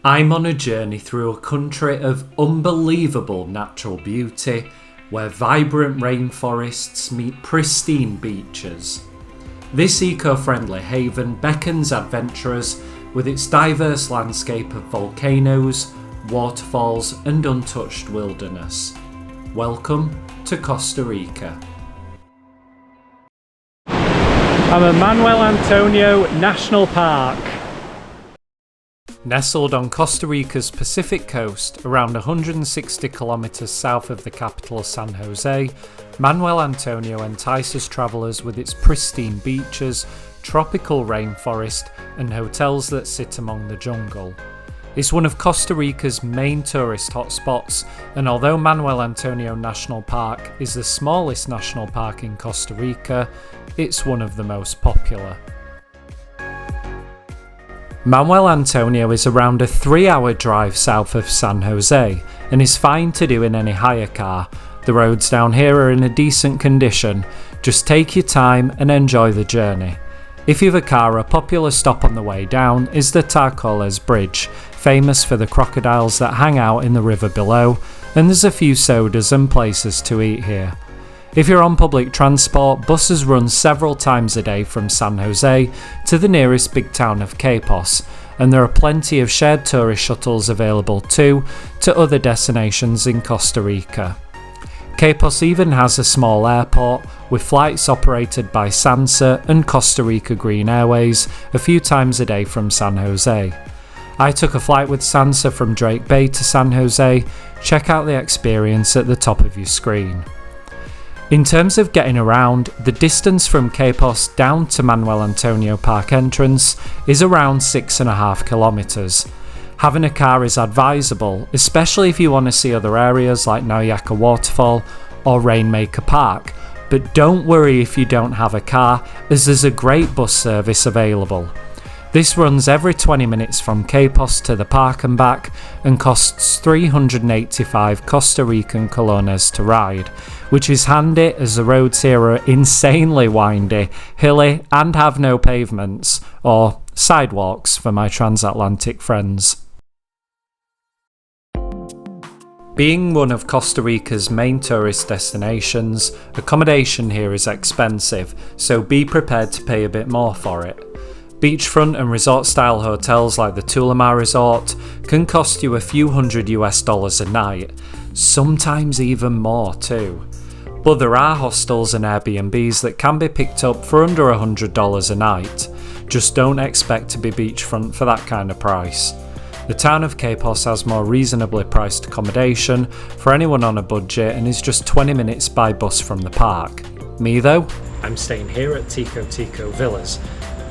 I'm on a journey through a country of unbelievable natural beauty where vibrant rainforests meet pristine beaches. This eco-friendly haven beckons adventurers with its diverse landscape of volcanoes, waterfalls and untouched wilderness. Welcome to Costa Rica. I'm at Manuel Antonio National Park. Nestled on Costa Rica's Pacific coast, around 160 kilometers south of the capital San Jose, Manuel Antonio entices travellers with its pristine beaches, tropical rainforest and hotels that sit among the jungle. It's one of Costa Rica's main tourist hotspots, and although Manuel Antonio National Park is the smallest national park in Costa Rica, it's one of the most popular. Manuel Antonio is around a 3-hour drive south of San Jose and is fine to do in any hire car. The roads down here are in a decent condition, just take your time and enjoy the journey. If you have a car, a popular stop on the way down is the Tarcoles Bridge, famous for the crocodiles that hang out in the river below, and there's a few sodas and places to eat here. If you're on public transport, buses run several times a day from San Jose to the nearest big town of Quepos, and there are plenty of shared tourist shuttles available too to other destinations in Costa Rica. Quepos even has a small airport with flights operated by SANSA and Costa Rica Green Airways a few times a day from San Jose. I took a flight with SANSA from Drake Bay to San Jose. Check out the experience at the top of your screen. In terms of getting around, the distance from Quepos down to Manuel Antonio Park entrance is around 6.5 kilometers. Having a car is advisable, especially if you want to see other areas like Nauyaca Waterfall or Rainmaker Park, but don't worry if you don't have a car, as there's a great bus service available. This runs every 20 minutes from Quepos to the park and back and costs 385 Costa Rican colones to ride, which is handy as the roads here are insanely windy, hilly and have no pavements, or sidewalks for my transatlantic friends. Being one of Costa Rica's main tourist destinations, accommodation here is expensive, so be prepared to pay a bit more for it. Beachfront and resort-style hotels like the Tulamar Resort can cost you a few $100 a night, sometimes even more too. But there are hostels and Airbnbs that can be picked up for under $100 a night. Just don't expect to be beachfront for that kind of price. The town of Quepos has more reasonably priced accommodation for anyone on a budget and is just 20 minutes by bus from the park. Me though, I'm staying here at Tico Villas,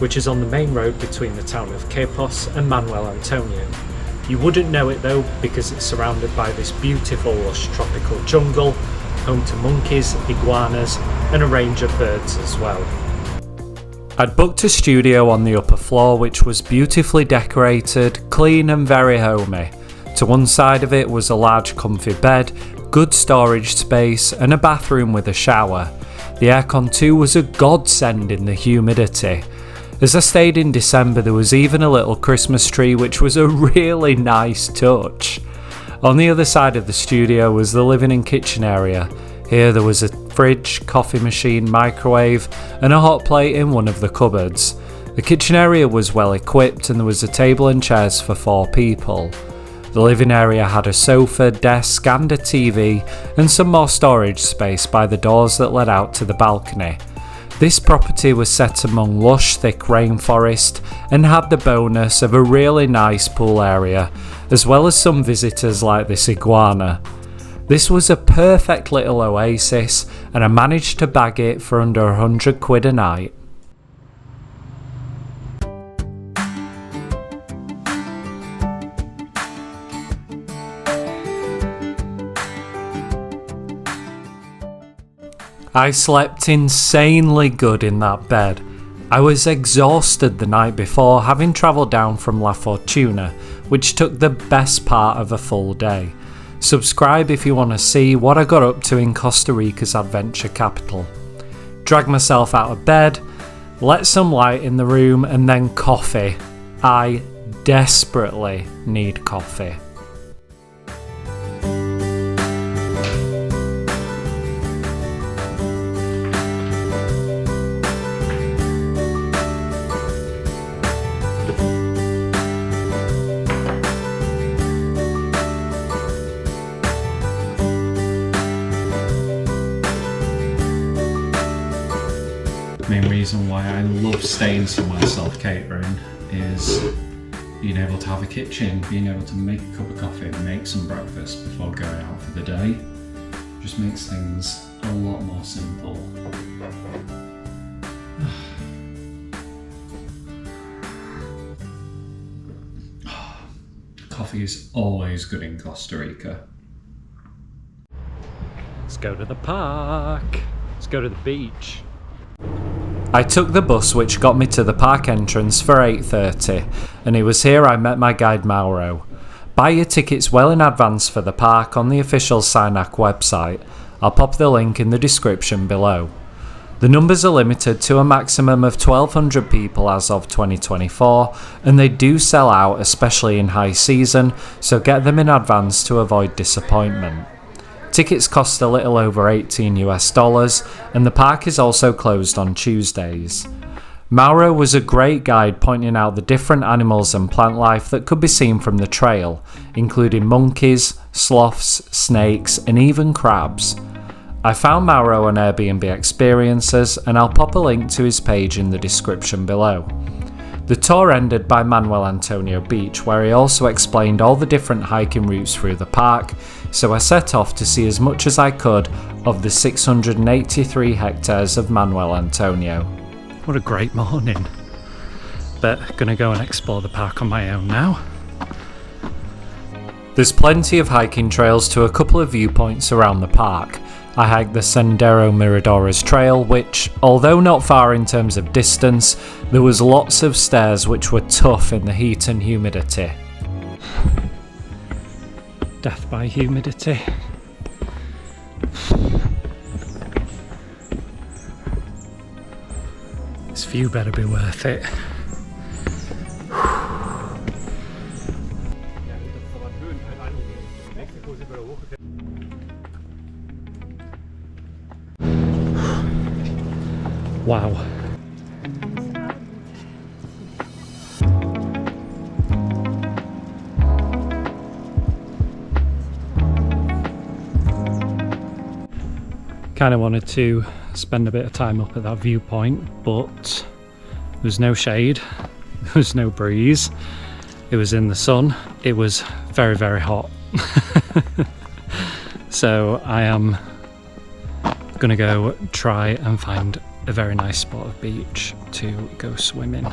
which is on the main road between the town of Quepos and Manuel Antonio. You wouldn't know it though because it's surrounded by this beautiful lush tropical jungle, home to monkeys, iguanas and a range of birds as well. I'd booked a studio on the upper floor which was beautifully decorated, clean and very homey. To one side of it was a large comfy bed, good storage space and a bathroom with a shower. The aircon too was a godsend in the humidity. As I stayed in December there was even a little Christmas tree which was a really nice touch. On the other side of the studio was the living and kitchen area. Here there was a fridge, coffee machine, microwave and a hot plate in one of the cupboards. The kitchen area was well equipped and there was a table and chairs for 4 people. The living area had a sofa, desk and a TV and some more storage space by the doors that led out to the balcony. This property was set among lush thick rainforest and had the bonus of a really nice pool area, as well as some visitors like this iguana. This was a perfect little oasis and I managed to bag it for under £100 a night. I slept insanely good in that bed. I was exhausted the night before, having travelled down from La Fortuna, which took the best part of a full day. Subscribe if you want to see what I got up to in Costa Rica's adventure capital. Dragged myself out of bed, let some light in the room and then coffee. I desperately need coffee. Main reason why I love staying somewhere self-catering is being able to have a kitchen, being able to make a cup of coffee and make some breakfast before going out for the day. Just makes things a lot more simple. Coffee is always good in Costa Rica. Let's go to the park. Let's go to the beach. I took the bus which got me to the park entrance for 8:30, and it was here I met my guide Mauro. Buy your tickets well in advance for the park on the official Nauyaca website. I'll pop the link in the description below. The numbers are limited to a maximum of 1,200 people as of 2024, and they do sell out, especially in high season, so get them in advance to avoid disappointment. Tickets cost a little over $18 and the park is also closed on Tuesdays. Mauro was a great guide pointing out the different animals and plant life that could be seen from the trail, including monkeys, sloths, snakes and even crabs. I found Mauro on Airbnb Experiences and I'll pop a link to his page in the description below. The tour ended by Manuel Antonio Beach, where he also explained all the different hiking routes through the park, so I set off to see as much as I could of the 683 hectares of Manuel Antonio. What a great morning. But gonna go and explore the park on my own now. There's plenty of hiking trails to a couple of viewpoints around the park. I hiked the Sendero Miradores trail, which, although not far in terms of distance, there was lots of stairs which were tough in the heat and humidity. Death by humidity. This view better be worth it. Wow. Kind of wanted to spend a bit of time up at that viewpoint, but there was no shade, there was no breeze, it was in the sun, it was very, very hot. So I am gonna go try and find a very nice spot of beach to go swimming.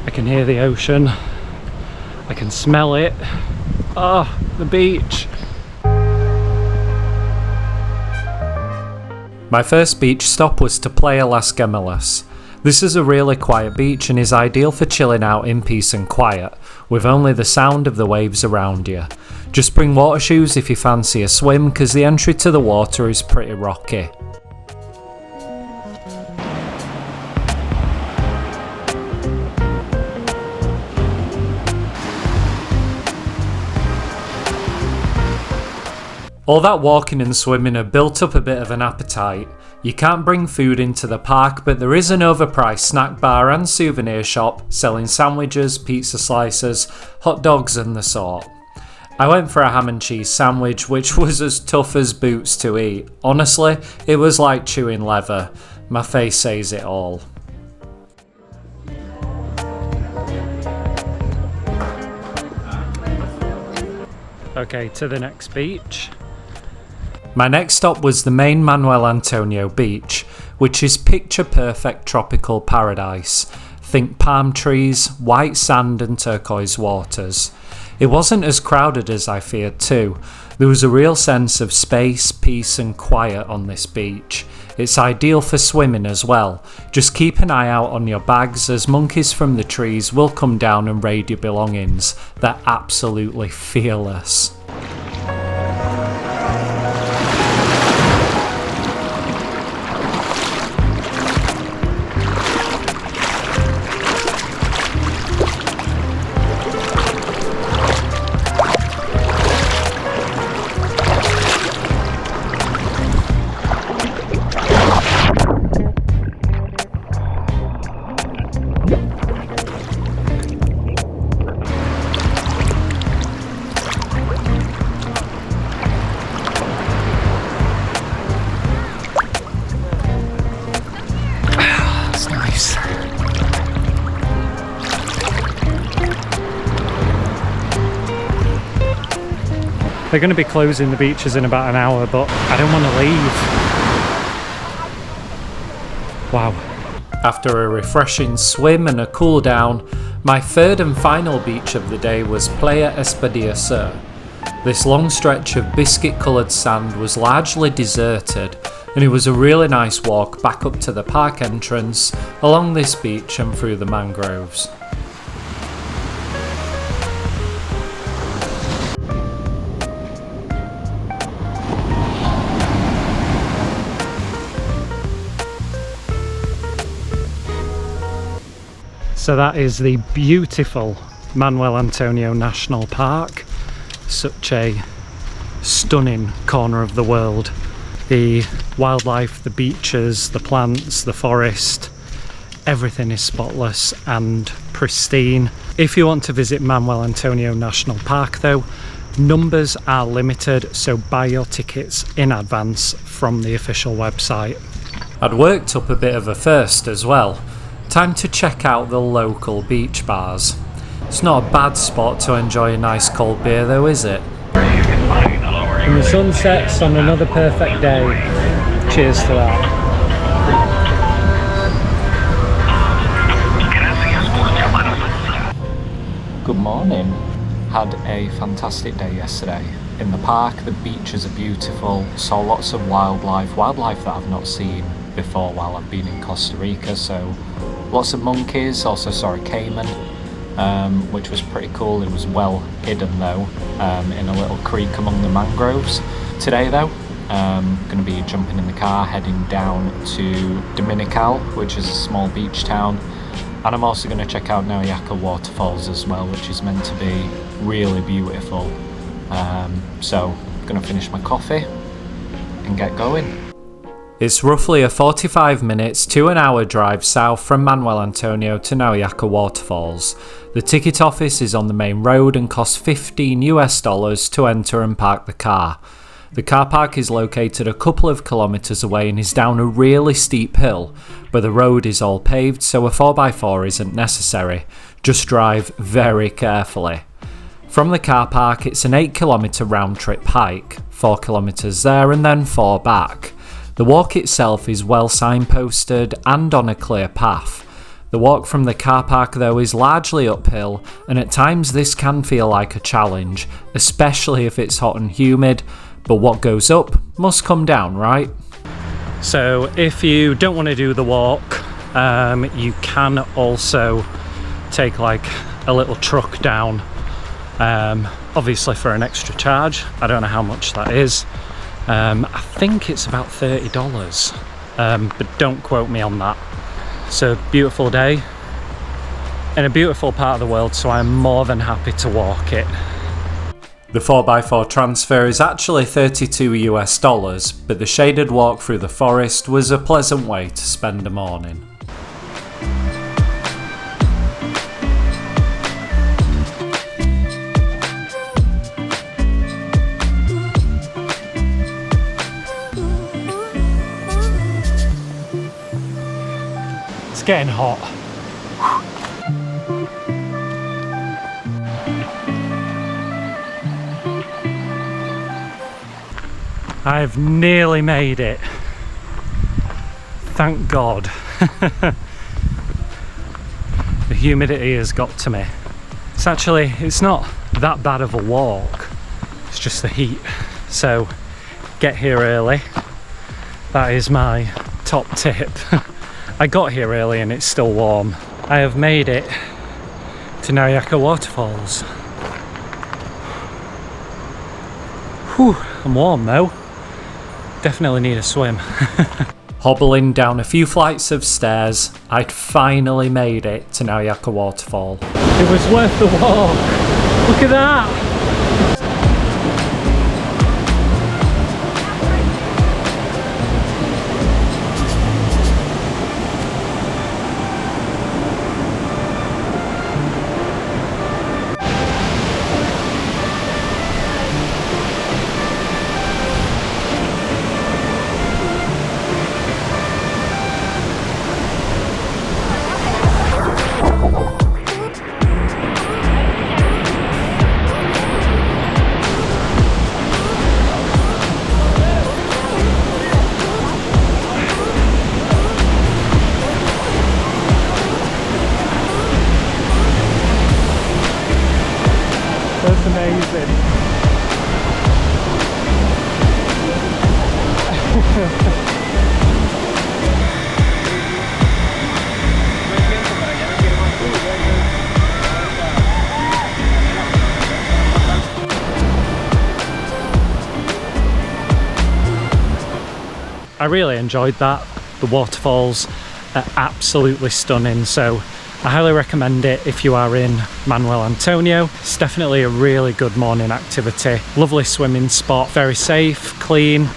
I can hear the ocean, I can smell it. Oh, the beach. My first beach stop was to Playa Las Gemelas. This is a really quiet beach and is ideal for chilling out in peace and quiet, with only the sound of the waves around you. Just bring water shoes if you fancy a swim, because the entry to the water is pretty rocky. All that walking and swimming have built up a bit of an appetite. You can't bring food into the park, but there is an overpriced snack bar and souvenir shop selling sandwiches, pizza slices, hot dogs and the sort. I went for a ham and cheese sandwich, which was as tough as boots to eat. Honestly, it was like chewing leather. My face says it all. Okay, to the next beach. My next stop was the main Manuel Antonio Beach, which is picture-perfect tropical paradise. Think palm trees, white sand and turquoise waters. It wasn't as crowded as I feared too. There was a real sense of space, peace and quiet on this beach. It's ideal for swimming as well. Just keep an eye out on your bags as monkeys from the trees will come down and raid your belongings. They're absolutely fearless. They're going to be closing the beaches in about an hour, but I don't want to leave. Wow. After a refreshing swim and a cool down, my third and final beach of the day was Playa Espadilla Sur. This long stretch of biscuit coloured sand was largely deserted, and it was a really nice walk back up to the park entrance, along this beach and through the mangroves. So that is the beautiful Manuel Antonio National Park. Such a stunning corner of the world. The wildlife, the beaches, the plants, the forest, everything is spotless and pristine. If you want to visit Manuel Antonio National Park though, numbers are limited, so buy your tickets in advance from the official website. I'd worked up a bit of a thirst as well. Time to check out the local beach bars. It's not a bad spot to enjoy a nice cold beer though, is it? And the sun sets on another perfect day. Cheers to that. Good morning. Had a fantastic day yesterday. In the park, the beaches are beautiful. Saw lots of wildlife that I've not seen before while I've been in Costa Rica. So lots of monkeys, also saw a caiman, which was pretty cool. It was well hidden though, in a little creek among the mangroves. Today though, going to be jumping in the car, heading down to Dominical, which is a small beach town. And I'm also going to check out Nauyaca Waterfalls as well, which is meant to be really beautiful. So I'm going to finish my coffee and get going. It's roughly a 45 minutes to an hour drive south from Manuel Antonio to Nauyaca Waterfalls. The ticket office is on the main road and costs $15 to enter and park the car. The car park is located a couple of kilometres away and is down a really steep hill, but the road is all paved so a 4x4 isn't necessary. Just drive very carefully. From the car park it's an 8km round trip hike, 4 kilometres there and then 4 back. The walk itself is well signposted and on a clear path. The walk from the car park though is largely uphill, and at times this can feel like a challenge, especially if it's hot and humid, but what goes up must come down, right? So if you don't want to do the walk, you can also take like a little truck down, obviously for an extra charge. I don't know how much that is. I think it's about $30, but don't quote me on that. It's a beautiful day in a beautiful part of the world, so I'm more than happy to walk it. The 4x4 transfer is actually $32, but the shaded walk through the forest was a pleasant way to spend a morning. Getting hot. I've nearly made it. Thank God. The humidity has got to me. It's not that bad of a walk. It's just the heat. So get here early That is my top tip. I got here early and it's still warm. I have made it to Nauyaca Waterfalls. Whew, I'm warm though. Definitely need a swim. Hobbling down a few flights of stairs, I'd finally made it to Nauyaca Waterfall. It was worth the walk. Look at that! That's amazing. I really enjoyed that. The waterfalls are absolutely stunning, so I highly recommend it if you are in Manuel Antonio. It's definitely a really good morning activity. Lovely swimming spot, very safe, clean.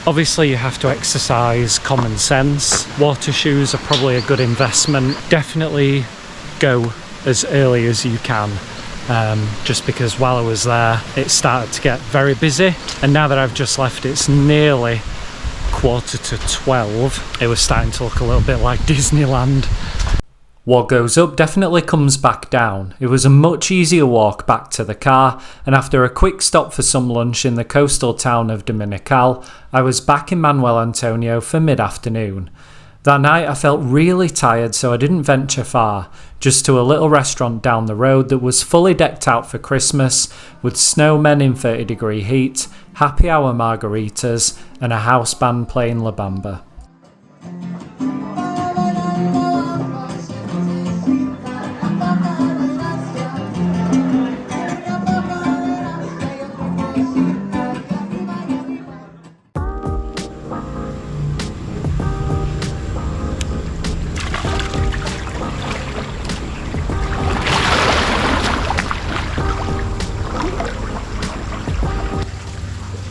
Obviously you have to exercise common sense. Water shoes are probably a good investment. Definitely go as early as you can. Just because while I was there it started to get very busy, and now that I've just left it's nearly 11:45. It was starting to look a little bit like Disneyland. What goes up definitely comes back down. It was a much easier walk back to the car, and after a quick stop for some lunch in the coastal town of Dominical, I was back in Manuel Antonio for mid-afternoon. That night I felt really tired, so I didn't venture far, just to a little restaurant down the road that was fully decked out for Christmas, with snowmen in 30-degree heat, happy hour margaritas, and a house band playing La Bamba.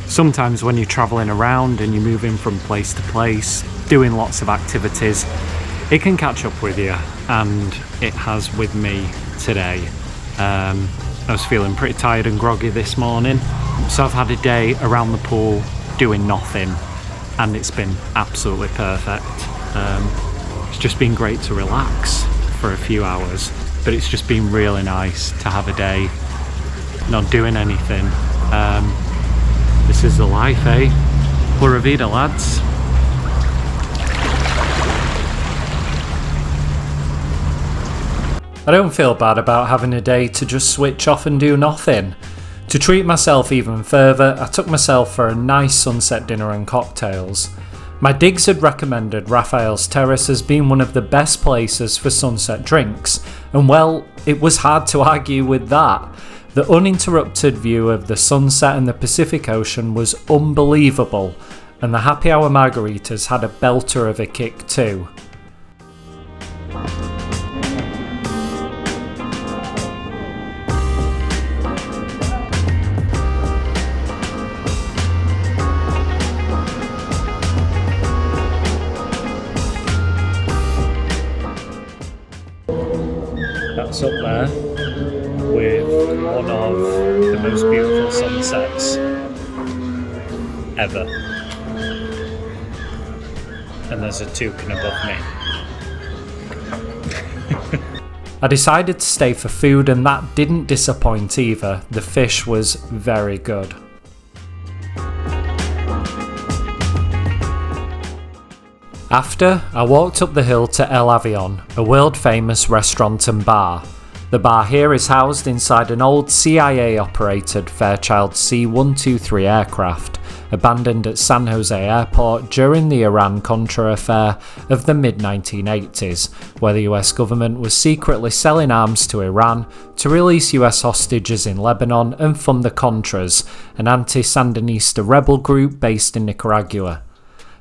Sometimes when you're travelling around and you're moving from place to place, doing lots of activities, it can catch up with you, and it has with me today. I was feeling pretty tired and groggy this morning, so I've had a day around the pool doing nothing, and it's been absolutely perfect. It's just been great to relax for a few hours, but it's just been really nice to have a day not doing anything. This is the life, eh? Pura vida, lads. I don't feel bad about having a day to just switch off and do nothing. To treat myself even further, I took myself for a nice sunset dinner and cocktails. My digs had recommended Raphael's Terrace as being one of the best places for sunset drinks, and well, it was hard to argue with that. The uninterrupted view of the sunset and the Pacific Ocean was unbelievable, and the happy hour margaritas had a belter of a kick too. That's up there with one of the most beautiful sunsets ever. And there's a toucan above me. I decided to stay for food, and that didn't disappoint either. The fish was very good. After, I walked up the hill to El Avion, a world famous restaurant and bar. The bar here is housed inside an old CIA operated Fairchild C-123 aircraft, abandoned at San Jose Airport during the Iran-Contra affair of the mid-1980s, where the US government was secretly selling arms to Iran to release US hostages in Lebanon and fund the Contras, an anti-Sandinista rebel group based in Nicaragua.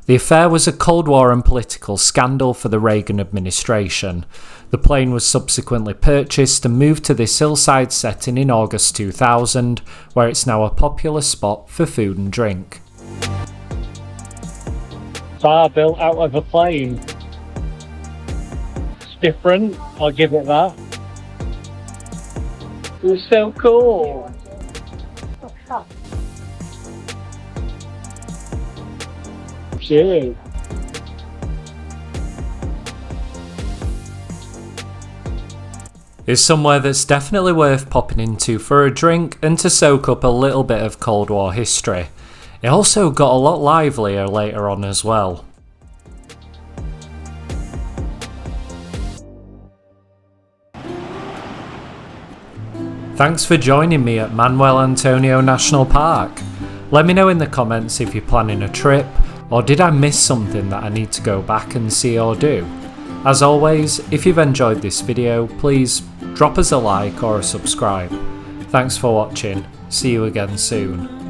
The affair was a Cold War and political scandal for the Reagan administration. The plane was subsequently purchased and moved to this hillside setting in August 2000, where it's now a popular spot for food and drink. Bar built out of a plane. It's different, I'll give it that. It was so cool. Cheers. It's somewhere that's definitely worth popping into for a drink and to soak up a little bit of Cold War history. It also got a lot livelier later on as well. Thanks for joining me at Manuel Antonio National Park. Let me know in the comments if you're planning a trip, or did I miss something that I need to go back and see or do? As always, if you've enjoyed this video, please drop us a like or a subscribe. Thanks for watching, see you again soon.